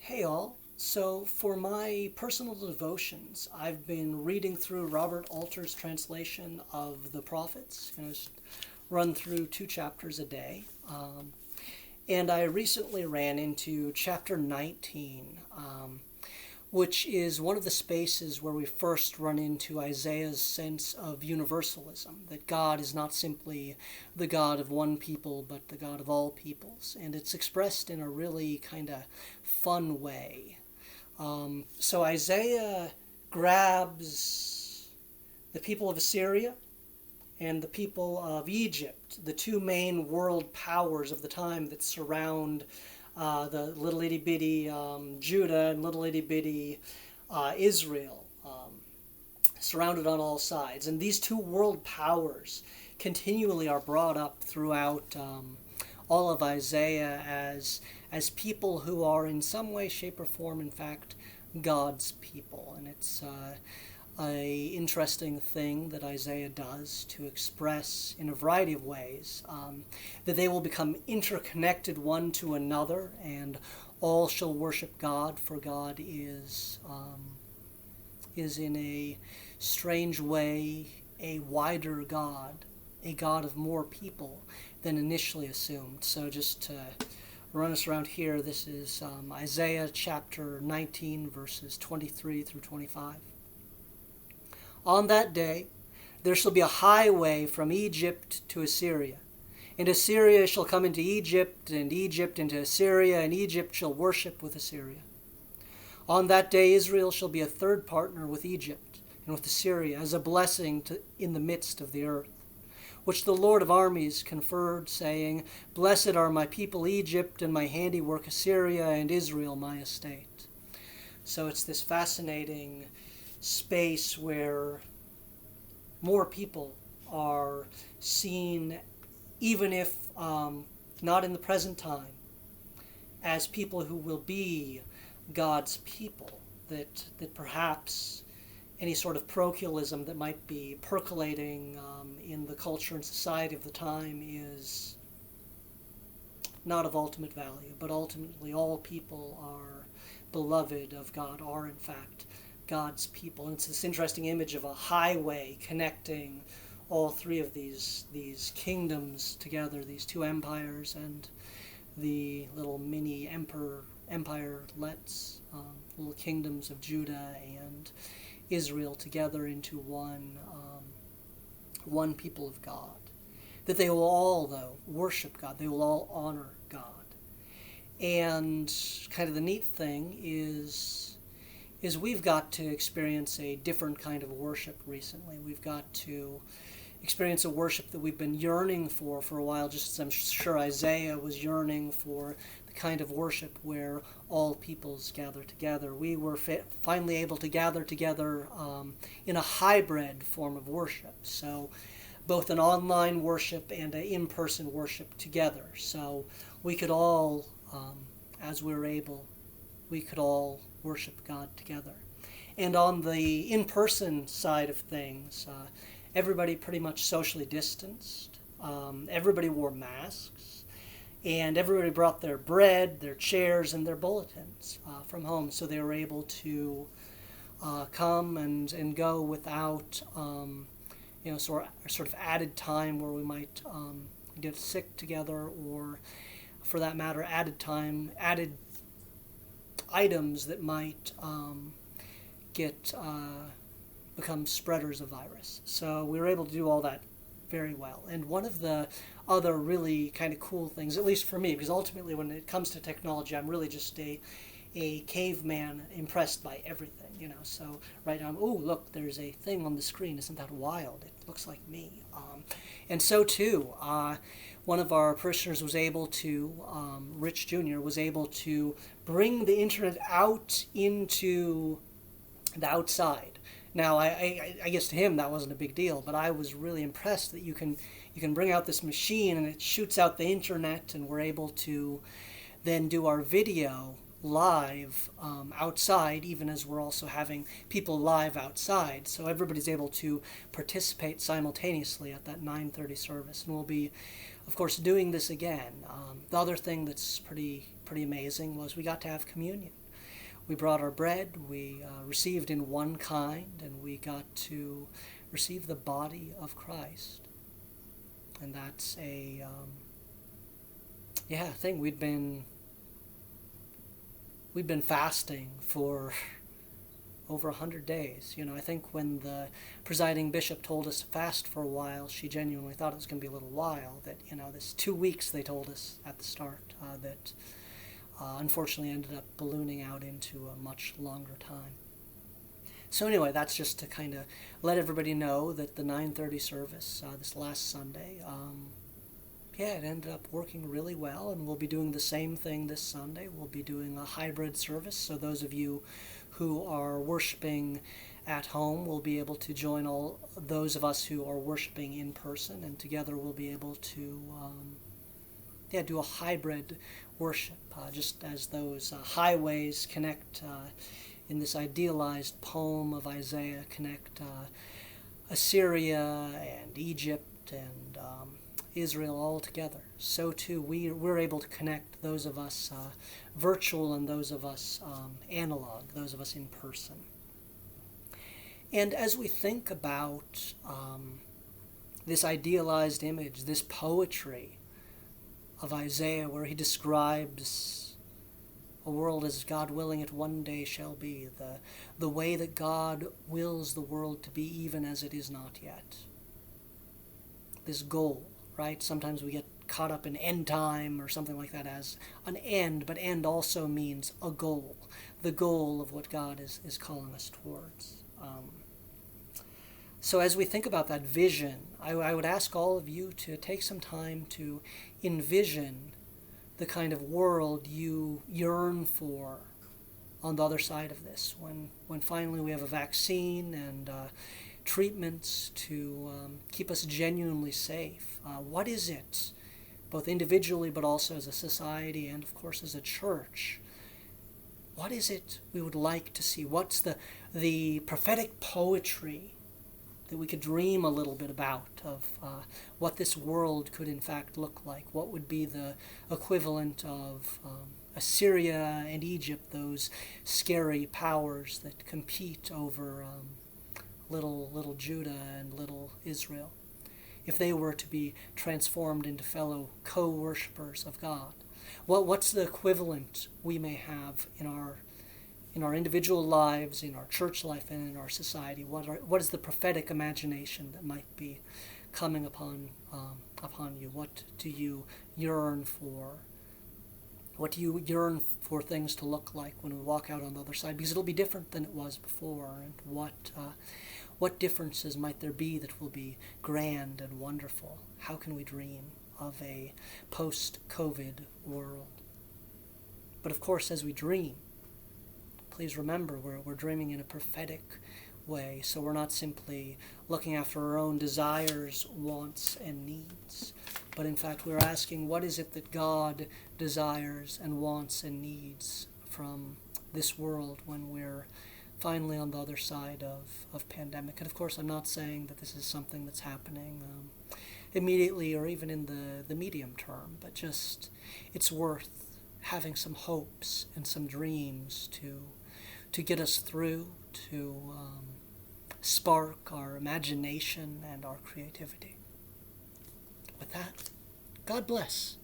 Hey all. So, for my personal devotions, I've been reading through Robert Alter's translation of the prophets. Just run through 2 chapters a day. And I recently ran into chapter 19, which is one of the spaces where we first run into Isaiah's sense of universalism, that God is not simply the God of one people, but the God of all peoples. And it's expressed in a really kind of fun way. So Isaiah grabs the people of Assyria and the people of Egypt, the two main world powers of the time that surround the little itty bitty Judah and little itty bitty Israel, surrounded on all sides. And these two world powers continually are brought up throughout all of Isaiah as people who are in some way, shape, or form, in fact, God's people. And it's a interesting thing that Isaiah does to express in a variety of ways that they will become interconnected one to another, and all shall worship God, for God is in a strange way a wider God, a God of more people than initially assumed. So just to run us around here, this is Isaiah chapter 19, verses 23 through 25. On that day there shall be a highway from Egypt to Assyria, and Assyria shall come into Egypt, and Egypt into Assyria, and Egypt shall worship with Assyria. On that day Israel shall be a third partner with Egypt and with Assyria, as a blessing in the midst of the earth, which the Lord of armies conferred, saying, Blessed are my people Egypt, and my handiwork Assyria, and Israel my estate. So it's this fascinating space where more people are seen, even if not in the present time, as people who will be God's people, that perhaps any sort of parochialism that might be percolating in the culture and society of the time is not of ultimate value, but ultimately all people are beloved of God, are in fact God's people. And it's this interesting image of a highway connecting all three of these kingdoms together, these two empires, and the little mini empirelets, little kingdoms of Judah and Israel together into one people of God. That they will all, though, worship God. They will all honor God. And kind of the neat thing is we've got to experience a different kind of worship recently. We've got to experience a worship that we've been yearning for a while, just as I'm sure Isaiah was yearning for the kind of worship where all peoples gather together. We were finally able to gather together in a hybrid form of worship. So both an online worship and an in-person worship together. So we could all, as we were able, we could all worship God together. And on the in-person side of things, everybody pretty much socially distanced. Everybody wore masks. And everybody brought their bread, their chairs, and their bulletins from home. So they were able to come and go without sort of added time where we might get sick together, or for that matter, added items that might become spreaders of virus. So we were able to do all that very well. And one of the other really kind of cool things, at least for me, because ultimately when it comes to technology, I'm really just a caveman impressed by everything, So right now, oh, look, there's a thing on the screen. Isn't that wild? It looks like me. And so too, one of our parishioners was able to, Rich Jr., was able to bring the internet out into the outside. Now, I guess to him that wasn't a big deal, but I was really impressed that you can bring out this machine and it shoots out the internet, and we're able to then do our video live outside, even as we're also having people live outside. So everybody's able to participate simultaneously at that 9:30 service, and we'll be, of course, doing this again. The other thing that's pretty amazing was we got to have communion. we brought our bread, we received in one kind, and we got to receive the body of Christ. And that's a thing. We'd been fasting for over 100 days. I think when the presiding bishop told us to fast for a while, she genuinely thought it was going to be a little while. That this 2 weeks they told us at the start that unfortunately ended up ballooning out into a much longer time. So anyway, that's just to kind of let everybody know that the 9:30 service this last Sunday, it ended up working really well, and we'll be doing the same thing this Sunday. We'll be doing a hybrid service, so those of you who are worshiping at home will be able to join all those of us who are worshiping in person, and together we'll be able to do a hybrid worship, just as those highways connect in this idealized poem of Isaiah, connect Assyria and Egypt and Israel all together. So too we're able to connect those of us virtual and those of us analog, those of us in person. And as we think about this idealized image, this poetry of Isaiah, where he describes a world as God willing it one day shall be, the way that God wills the world to be even as it is not yet. This goal, right? Sometimes we get caught up in end time or something like that as an end, but end also means a goal, the goal of what God is calling us towards. So as we think about that vision, I would ask all of you to take some time to envision the kind of world you yearn for on the other side of this, when finally we have a vaccine and treatments to keep us genuinely safe. What is it, both individually but also as a society and of course as a church? What is it we would like to see? What's the prophetic poetry that we could dream a little bit about of what this world could in fact look like? What would be the equivalent of Assyria and Egypt, those scary powers that compete over little Judah and little Israel, if they were to be transformed into fellow co-worshippers of God? What's the equivalent we may have in our individual lives, in our church life, and in our society? What is the prophetic imagination that might be coming upon you? What do you yearn for? What do you yearn for things to look like when we walk out on the other side? Because it'll be different than it was before. And what differences might there be that will be grand and wonderful? How can we dream of a post-COVID world? But of course, as we dream, please remember we're dreaming in a prophetic way, so we're not simply looking after our own desires, wants, and needs, but in fact we're asking, what is it that God desires and wants and needs from this world when we're finally on the other side of pandemic? And of course, I'm not saying that this is something that's happening immediately or even in the medium term, but just it's worth having some hopes and some dreams to get us through, to spark our imagination and our creativity. With that, God bless.